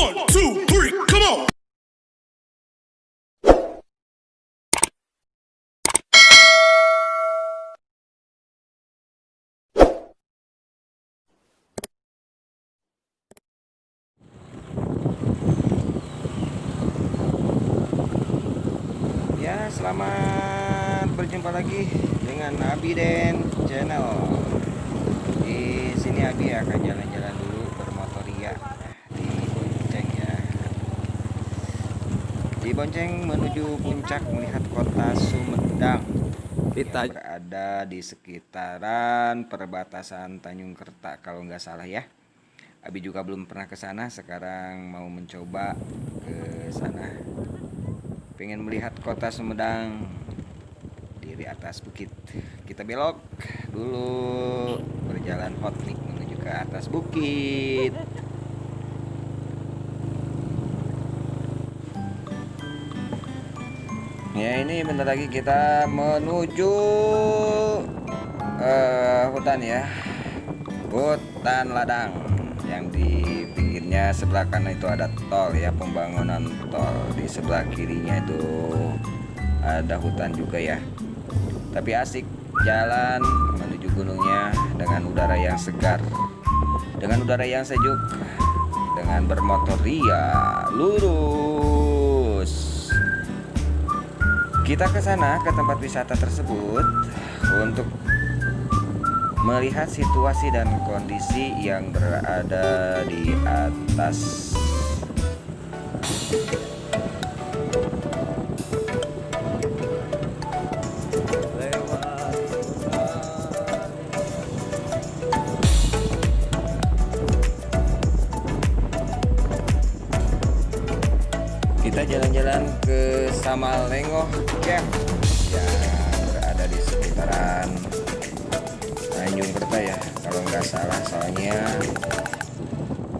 1, 2, 3, come on! Ya, selamat berjumpa lagi dengan Abi Den Channel. Di sini Abi akan jalan-jalan dulu bermotoria di Bonceng ya. Di Bonceng menuju puncak melihat kota Sumedang. Kita berada di sekitaran perbatasan Tanjung Kerta kalau nggak salah ya. Abi juga belum pernah ke sana, sekarang mau mencoba ke sana. Pengen melihat kota Sumedang dari atas bukit. Kita belok dulu, berjalan hot nih menuju ke atas bukit. Ya, ini bentar lagi kita menuju hutan ya, hutan ladang. Yang di pinggirnya sebelah kanan itu ada tol ya, pembangunan tol. Di sebelah kirinya itu ada hutan juga ya. Tapi asik jalan menuju gunungnya dengan udara yang segar, dengan udara yang sejuk, dengan bermotoria lurus. Kita ke sana, ke tempat wisata tersebut untuk melihat situasi dan kondisi yang berada di atas. Kita jalan-jalan ke Samalengoh Camp yang berada di sekitaran Tanjung Kerta ya, kalau nggak salah. Soalnya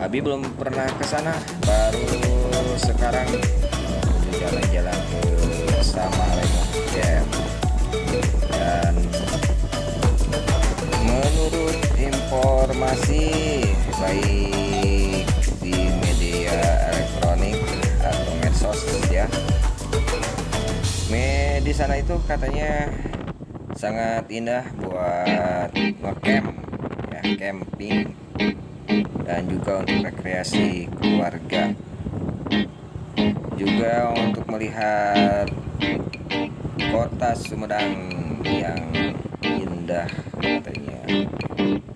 Abi belum pernah ke sana, baru sekarang jalan-jalan ke Samalengoh Camp. Dan menurut informasi baik di media elektronik atau medsos ya, di sana itu katanya sangat indah buat ngecamp ya, camping, dan juga untuk rekreasi keluarga, juga untuk melihat kota Sumedang yang indah katanya.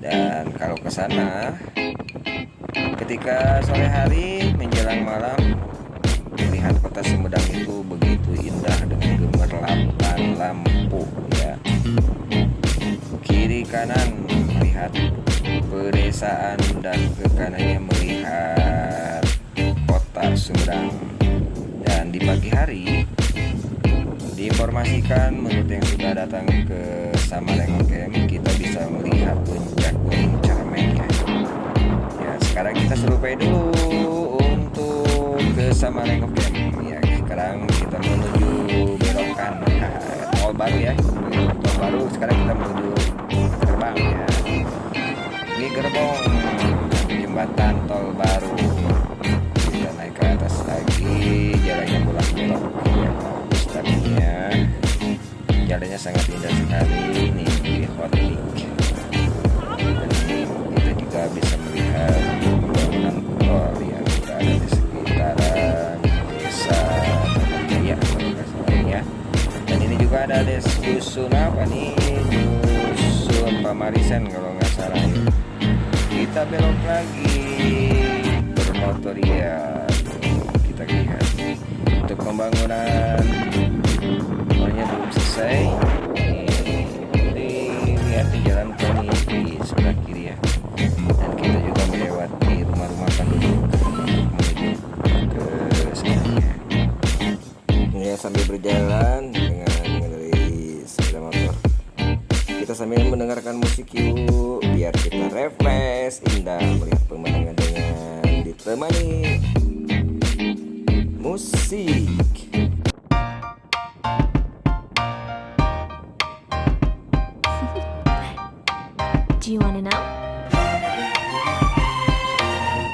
Dan kalau ke sana ketika sore hari menjelang malam, melihat kota Sumedang itu begitu indah dengan gemerlapan lampu ya. Kiri kanan melihat pedesaan dan ke kanannya melihat kota Sumedang. Dan di pagi hari diinformasikan menurut yang sudah datang ke Samalengoh Camp, kita bisa melihat puncak Gunung Cermai ya. Ya, sekarang kita survei dulu untuk ke Samalengoh Camp ya. Sekarang kita menuju belokan tol baru ya, tol baru. Sekarang kita menuju gerbang ya. Ini gerbong jembatan tol baru. Kita naik ke atas lagi, jalannya bolak-balik ya. Tadinya jalannya sangat indah sekali ini di Hotnik. Dan kita juga bisa melihat bangunan tol yang berada di sekitaran desa Jaya kalau nggak salah ya. Dan ini juga ada dusun apa nih, dusun Pamarisan kalau nggak salah ya. Kita belok lagi bermotoria. Kita lihat untuk pembangunan tolnya belum selesai. Ini lihat di jalan tol di sebelah kiri ya. Dan kita juga melewati rumah-rumah penduduk menuju ke sana. Ya, sambil berjalan dengan mengendarai sepeda motor, kita sambil mendengarkan musik yuk, biar kita refresh, indah melihat pemandangan dengan ditemani musik. Do you wanna know?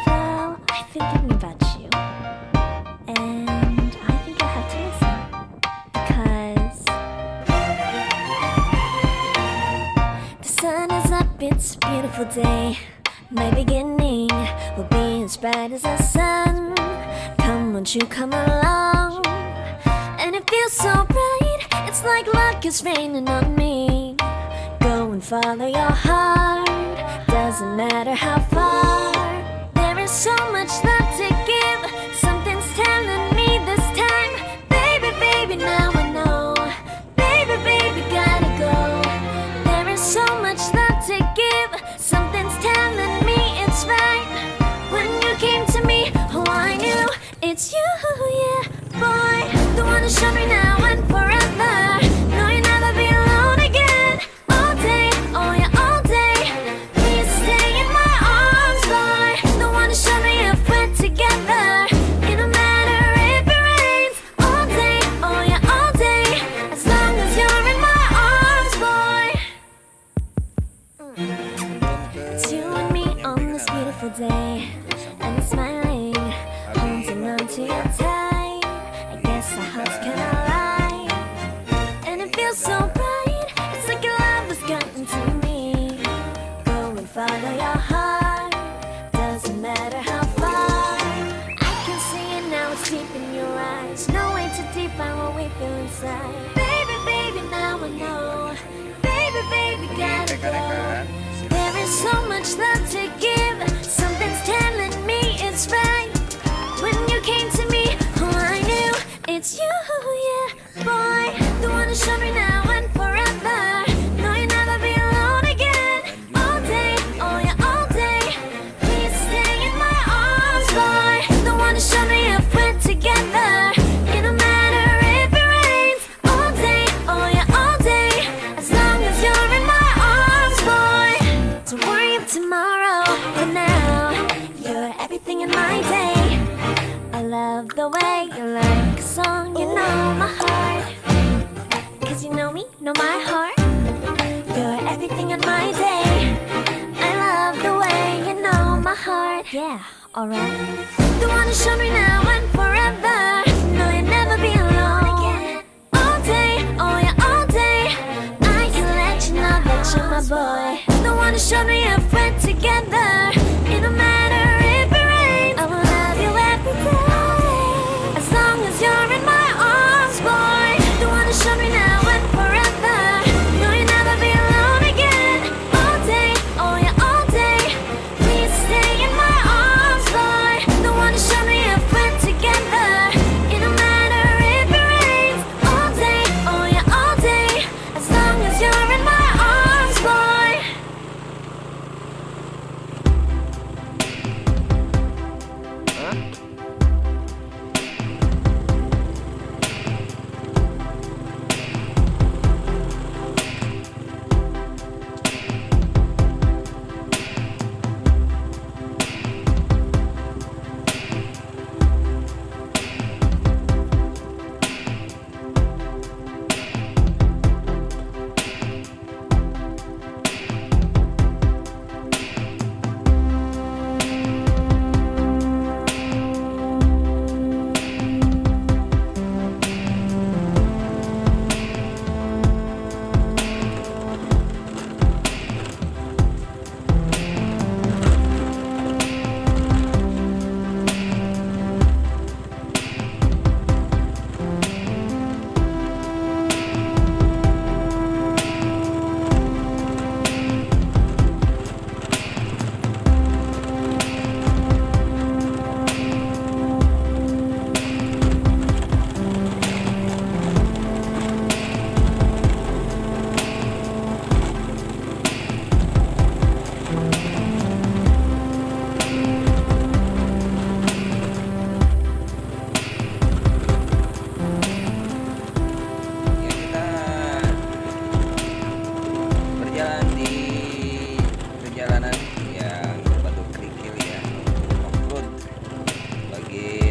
Well, I've been thinking about you. beautiful day. My beginning will be as bright as the sun. Come, won't you come along? And it feels so bright, it's like luck is raining on me. Go and follow your heart, doesn't matter how far. There is so much love to give, something's telling me this time. Baby, baby, now I know. Baby, baby, gotta go. There is so much love to give, something's telling me it's right. When you came to me, oh I knew it's you, yeah, boy. The one who showed me now and forever. No, you'll never be alone again. All day, oh yeah, all day. Please stay in my arms, boy. The one who showed me if we're together. It don't matter if it rains. All day, oh yeah, all day. As long as you're in my arms, boy. It's you and me on this beautiful day. And it's smiling, holding on to your tight. I guess our hearts cannot lie. And it feels so bright, it's like your love has gotten to me. Go and follow your heart, doesn't matter how far. I can see it now, it's deep in your eyes. No way to define what we feel inside. Baby, baby, now I know. Baby, baby, gotta go. There is so much love to give, something's telling me it's right. When you came to me, oh I knew it's you, yeah, boy. The one who showed me now and forever. No, you'll never be alone again. All day, oh yeah, all day. Please stay in my arms, boy. The one who showed me if we're together. It don't matter if it rains. All day, oh yeah, all day. As long as you're in my arms, boy. Don't worry of tomorrow, for now you're everything in my day. I love the way you like a song, you know my heart. Cause you know me, know my heart. You're everything in my day. I love the way you know my heart. Yeah, alright. The one who showed me now and forever. No, you'll never be alone again. All day, oh yeah, all day. I can let you know that you're my boy. The one who showed me if we're together. It don't matter if it rains. I will love you every day. As long as you're in my arms, boy. The one who showed me now and forever. No, you'll never be alone again. All day, oh yeah, all day. Please stay in my arms, boy. The one who showed me if we're together. It don't matter if it rains. All day, oh yeah, all day. As long as you're in my arms, boy.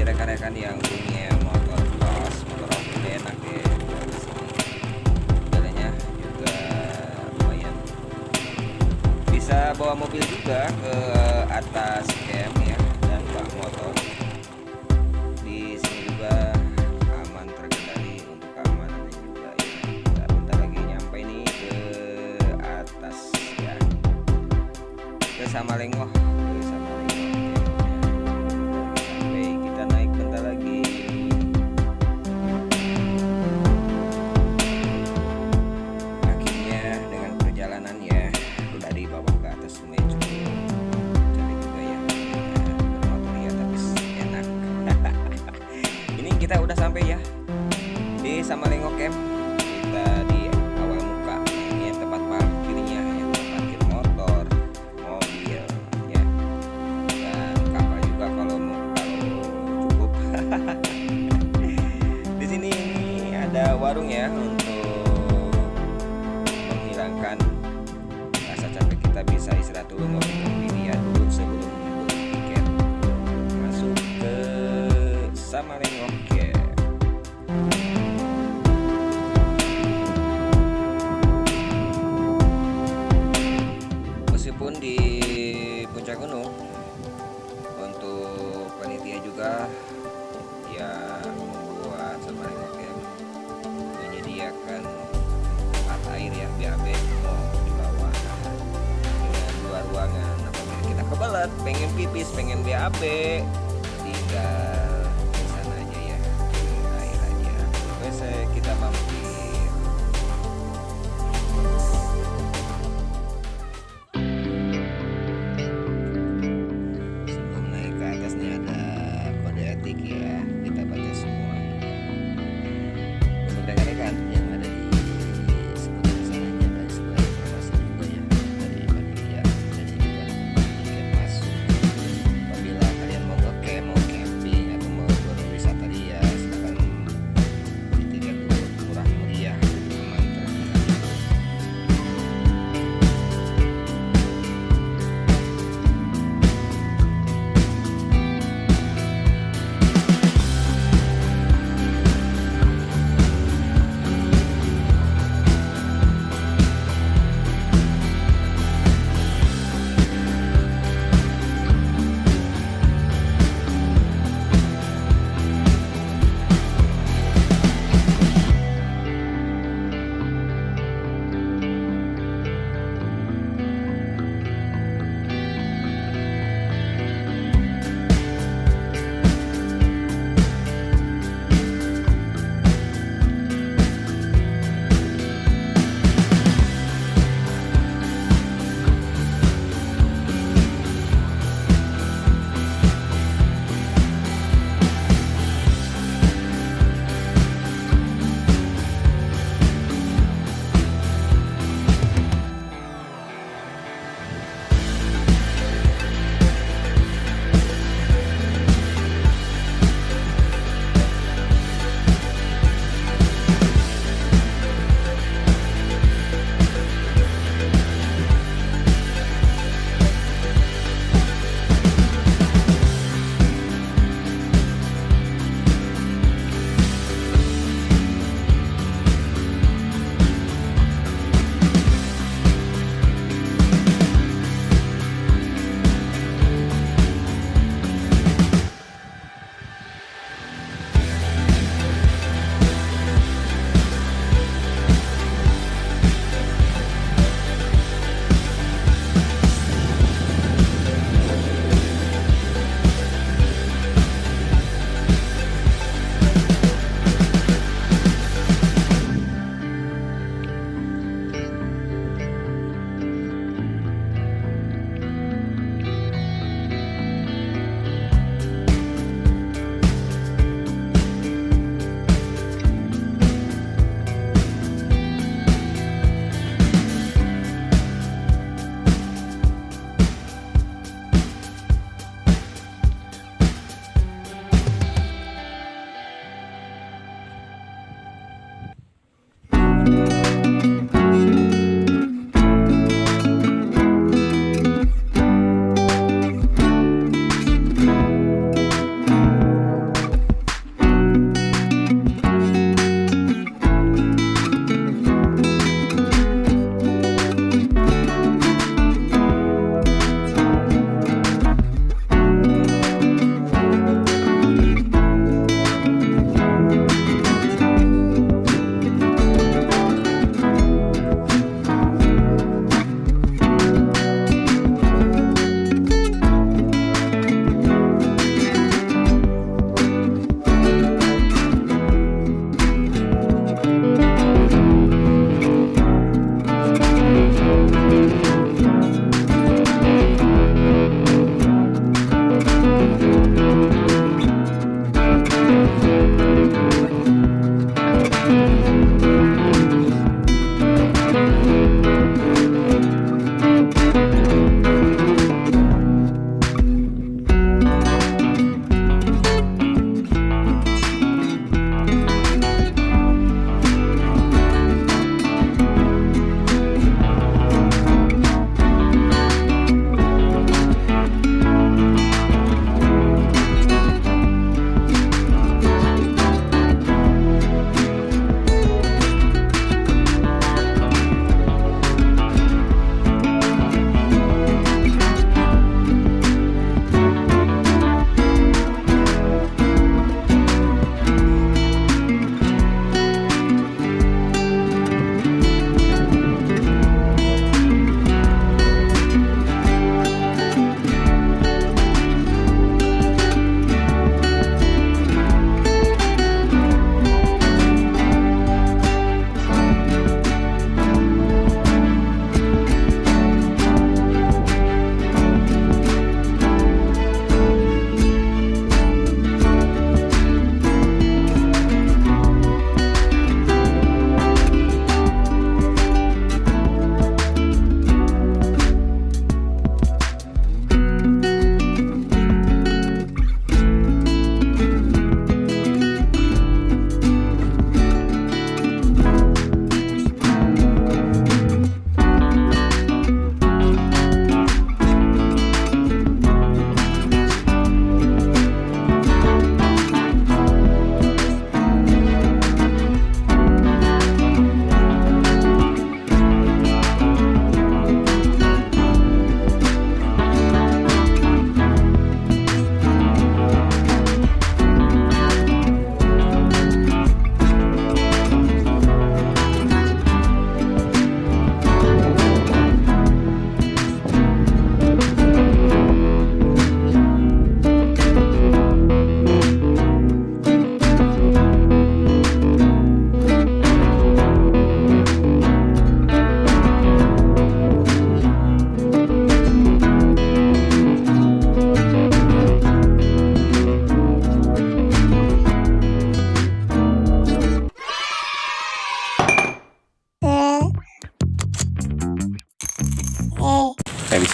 rekan-rekan yang punya motor cross, motor off-road enak ya buat di sini. Jalannya juga lumayan. Bisa bawa mobil juga ke atas camp ya dan bak motor. Di sini juga aman, terkendali untuk keamanannya juga ya. Kita bentar lagi nyampe nih ke atas ya. sampai ya di Samalenggo Camp. Kita di awal muka. Ini yang tempat parkirnya, yang tempat parkir motor, mobil, ya. Dan kapal juga kalau cukup. Di sini ada warung ya untuk menghilangkan rasa capek. Kita bisa istirahat dulu, ngopi dia dulu sebelum membeli tiket masuk ke Samalenggo Camp. Meskipun di puncak gunung, untuk panitia juga ya membuat Samalenggo Camp menyediakan tempat air ya, BAB mau di bawah dengan 2 ruangan. Apabila kita kebelet pengen pipis, pengen BAB, tinggal di sana aja ya, minum air aja. Terus kita mampir. Sebelum naik ke atas nih ada kode etik ya, kita baca semua. Untuk rekan-rekan yang ada di seputar sananya dan sebuah informasi juga ya dari panitia, dan juga tiket masuk. Apabila kalian mogok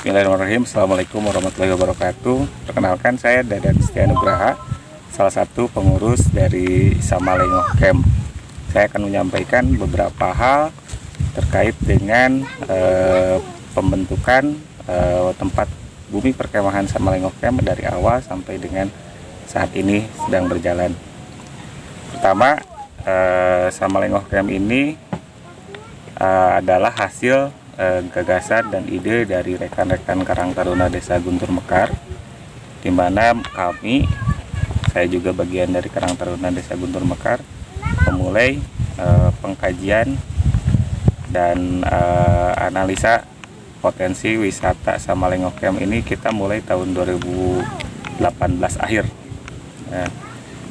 Bismillahirrahmanirrahim. Assalamualaikum warahmatullahi wabarakatuh. Perkenalkan, saya Dadan Setia Nugraha, salah satu pengurus dari Samalengoh Camp. Saya akan menyampaikan beberapa hal terkait dengan pembentukan tempat bumi perkemahan Samalengoh Camp dari awal sampai dengan saat ini sedang berjalan. Pertama, Samalengoh Camp ini adalah hasil gagasan dan ide dari rekan-rekan Karang Taruna Desa Guntur Mekar, di mana kami, saya juga bagian dari Karang Taruna Desa Guntur Mekar, memulai pengkajian dan analisa potensi wisata Samalengoh Camp ini. Kita mulai tahun 2018 akhir. Nah,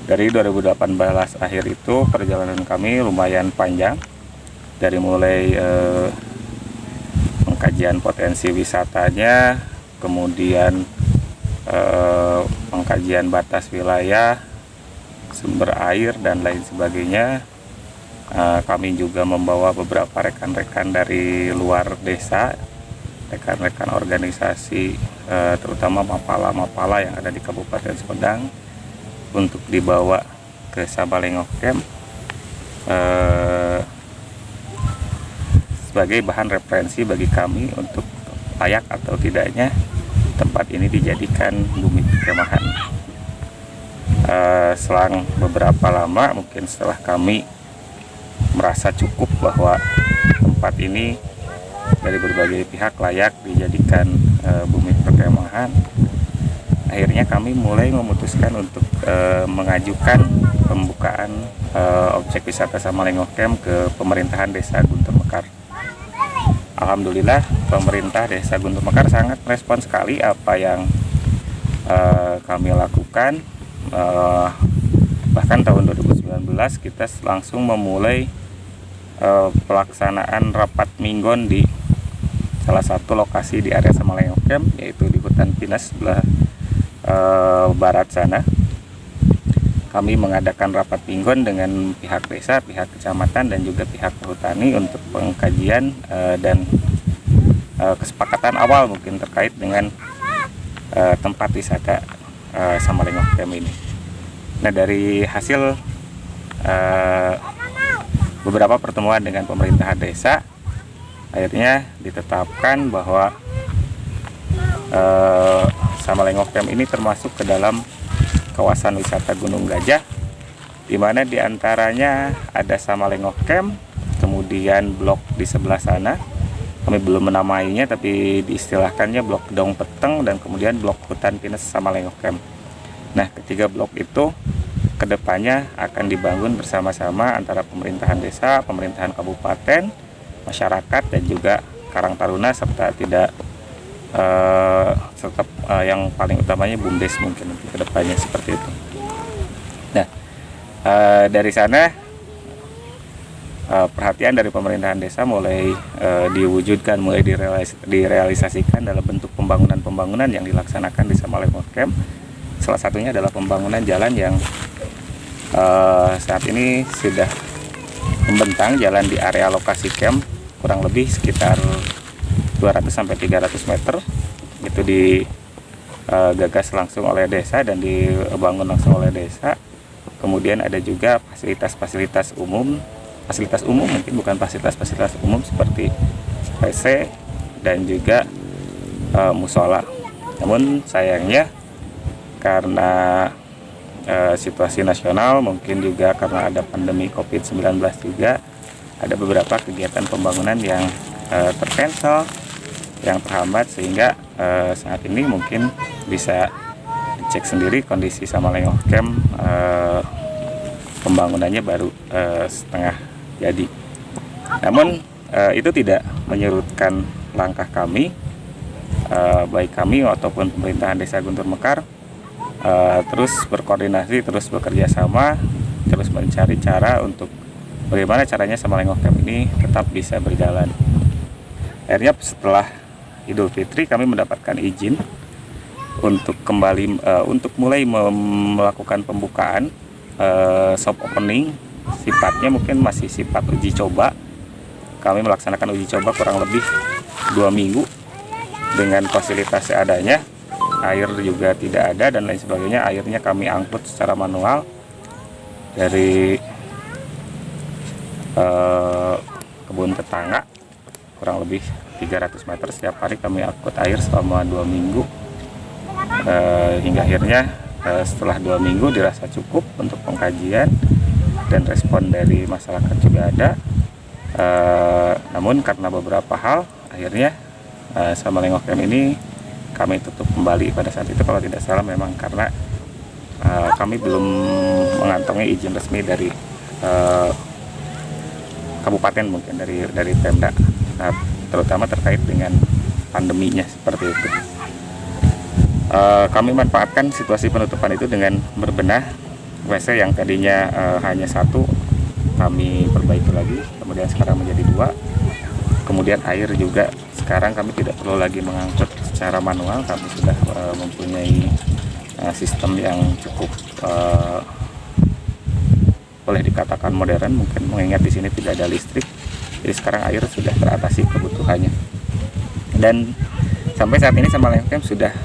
dari 2018 akhir itu perjalanan kami lumayan panjang, dari mulai pengkajian potensi wisatanya, kemudian pengkajian batas wilayah, sumber air dan lain sebagainya. Kami juga membawa beberapa rekan-rekan dari luar desa, rekan-rekan organisasi, terutama Mapala yang ada di Kabupaten Sumedang, untuk dibawa ke Samalengoh Camp sebagai bahan referensi bagi kami untuk layak atau tidaknya tempat ini dijadikan bumi perkemahan. Selang beberapa lama, mungkin setelah kami merasa cukup bahwa tempat ini dari berbagai pihak layak dijadikan bumi perkemahan, akhirnya kami mulai memutuskan untuk mengajukan pembukaan objek wisata Samalengoh Camp ke pemerintahan Desa Guntur Mekar. Alhamdulillah, pemerintah Desa Guntur Mekar sangat merespon sekali apa yang kami lakukan. Bahkan tahun 2019 kita langsung memulai pelaksanaan rapat minggon di salah satu lokasi di area Samalengoh Camp, yaitu di hutan pinus sebelah barat sana. Kami mengadakan rapat minggon dengan pihak desa, pihak kecamatan, dan juga pihak perhutani untuk pengkajian dan kesepakatan awal mungkin terkait dengan tempat wisata Samalengoh Camp ini. Nah, dari hasil beberapa pertemuan dengan pemerintahan desa, akhirnya ditetapkan bahwa Samalengoh Camp ini termasuk ke dalam kawasan wisata Gunung Gajah, di mana diantaranya ada Samalengoh Camp, kemudian blok di sebelah sana, kami belum menamainya tapi diistilahkannya blok Gedong Peteng, dan kemudian blok hutan pinus Samalengoh Camp. Nah, ketiga blok itu kedepannya akan dibangun bersama-sama antara pemerintahan desa, pemerintahan kabupaten, masyarakat, dan juga Karang Taruna, serta yang paling utamanya BUMDes mungkin nanti kedepannya, seperti itu. Nah, dari sana perhatian dari pemerintahan desa mulai diwujudkan, mulai direalisasikan dalam bentuk pembangunan yang dilaksanakan di Samalengoh Camp. Salah satunya adalah pembangunan jalan yang saat ini sudah membentang, jalan di area lokasi camp kurang lebih sekitar 200-300 meter. Itu digagas langsung oleh desa dan dibangun langsung oleh desa. Kemudian ada juga fasilitas umum mungkin bukan fasilitas umum seperti WC dan juga musola. Namun sayangnya karena situasi nasional, mungkin juga karena ada pandemi COVID-19 juga, ada beberapa kegiatan pembangunan yang tercancel, yang terhambat, sehingga saat ini mungkin bisa dicek sendiri kondisi Samalengoh Camp, pembangunannya baru setengah jadi. Namun itu tidak menyurutkan langkah kami, baik kami ataupun pemerintahan Desa Guntur Mekar, terus berkoordinasi, terus bekerja sama, terus mencari cara untuk bagaimana caranya Samalengoh Camp ini tetap bisa berjalan. Akhirnya setelah Idul Fitri kami mendapatkan izin untuk kembali untuk mulai melakukan pembukaan soft opening. Sifatnya mungkin masih sifat uji coba. Kami melaksanakan uji coba kurang lebih 2 minggu dengan fasilitas seadanya, air juga tidak ada dan lain sebagainya. Airnya kami angkut secara manual dari kebun tetangga, kurang lebih 300 meter. Setiap hari kami angkut air selama 2 minggu, hingga akhirnya setelah 2 minggu dirasa cukup untuk pengkajian dan respon dari masyarakat juga ada. Namun karena beberapa hal, akhirnya Samalengok Camp ini kami tutup kembali pada saat itu, kalau tidak salah memang karena kami belum mengantongi izin resmi dari kabupaten, mungkin dari Pemda, terutama terkait dengan pandeminya seperti itu. Kami manfaatkan situasi penutupan itu dengan berbenah WC yang tadinya hanya 1, kami perbaiki lagi, kemudian sekarang menjadi 2. Kemudian air juga sekarang kami tidak perlu lagi mengangkut secara manual, kami sudah mempunyai sistem yang cukup boleh dikatakan modern, mungkin mengingat di sini tidak ada listrik. Jadi sekarang air sudah teratasi kebutuhannya. Dan sampai saat ini Samalengok Camp sudah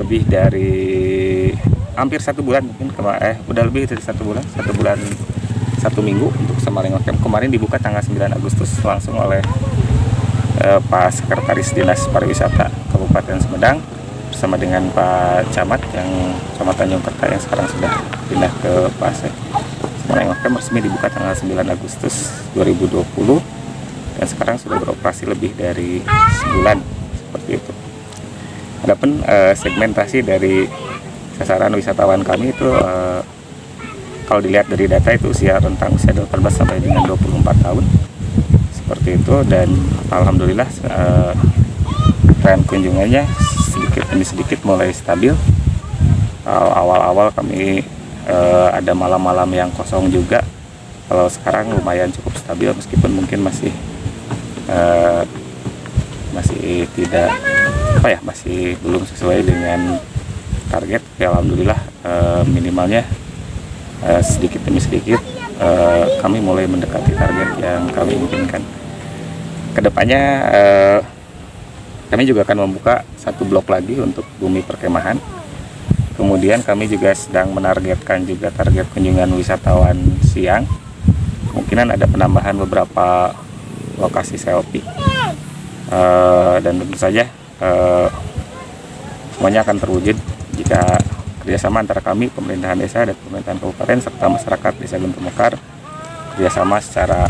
lebih dari hampir 1 bulan, mungkin udah lebih dari 1 bulan, 1 minggu untuk Samalengok Camp. Kemarin dibuka tanggal 9 Agustus langsung oleh Pak Sekretaris Dinas Pariwisata Kabupaten Sumedang bersama dengan Pak Camat yang Camat Tanjung Kerta yang sekarang sudah pindah ke Pasek. Samalengok Camp resmi dibuka tanggal 9 Agustus 2020 dan sekarang sudah beroperasi lebih dari sebulan seperti itu. Adapun segmentasi dari sasaran wisatawan kami itu kalau dilihat dari data itu rentang usia 18 sampai dengan 24 tahun seperti itu, dan alhamdulillah tren kunjungannya sedikit demi sedikit mulai stabil. Awal-awal kami ada malam-malam yang kosong juga, kalau sekarang lumayan cukup stabil meskipun mungkin masih tidak masih belum sesuai dengan target. Ya, alhamdulillah minimalnya sedikit demi sedikit kami mulai mendekati target yang kami inginkan. Kedepannya kami juga akan membuka 1 blok lagi untuk bumi perkemahan. Kemudian kami juga sedang menargetkan juga target kunjungan wisatawan siang. Kemungkinan ada penambahan beberapa lokasi selfie. Dan tentu saja semuanya akan terwujud jika kerjasama antara kami, pemerintahan desa dan pemerintahan kabupaten serta masyarakat desa Guntur Mekar kerjasama secara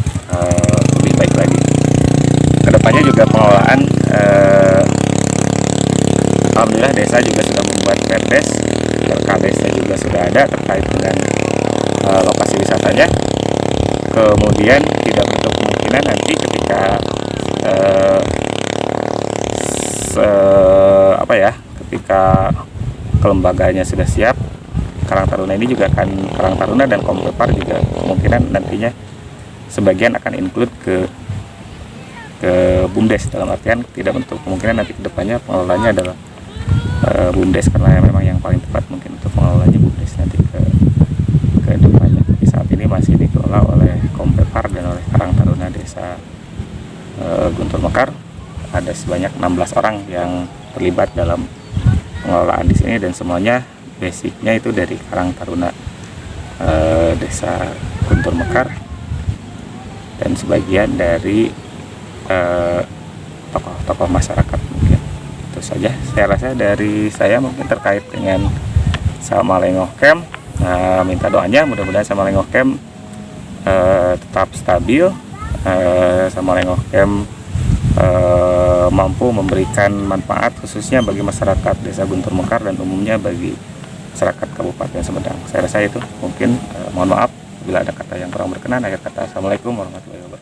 lebih baik lagi. Kedepannya juga pengelolaan, alhamdulillah desa juga sudah membuat perdes, desa juga sudah ada terkait dengan lokasi wisatanya. Kemudian tidak menutup kemungkinan nanti ketika ketika kelembagaannya sudah siap, Karang Taruna ini juga akan, Karang Taruna dan Kompepar juga kemungkinan nantinya sebagian akan include ke BUMDes, dalam artian tidak menutup kemungkinan nanti kedepannya pengelolanya adalah BUMDes, karena memang yang paling tepat mungkin untuk pengelolanya BUMDes nanti ke depannya. Tapi saat ini masih dikelola oleh Kompepar dan oleh Karang Taruna Desa Guntur Mekar. Ada sebanyak 16 orang yang terlibat dalam pengelolaan di sini dan semuanya basicnya itu dari Karang Taruna Desa Guntur Mekar dan sebagian dari tokoh-tokoh masyarakat mungkin. Itu saja saya rasa dari saya mungkin terkait dengan Samalengok Camp. Minta doanya mudah-mudahan Samalengok Camp tetap stabil, Samalengok Camp mampu memberikan manfaat khususnya bagi masyarakat desa Guntur Mekar dan umumnya bagi masyarakat Kabupaten Sumedang. Saya rasa itu mungkin. Mohon maaf bila ada kata yang kurang berkenan. Akhir kata, assalamualaikum warahmatullahi wabarakatuh.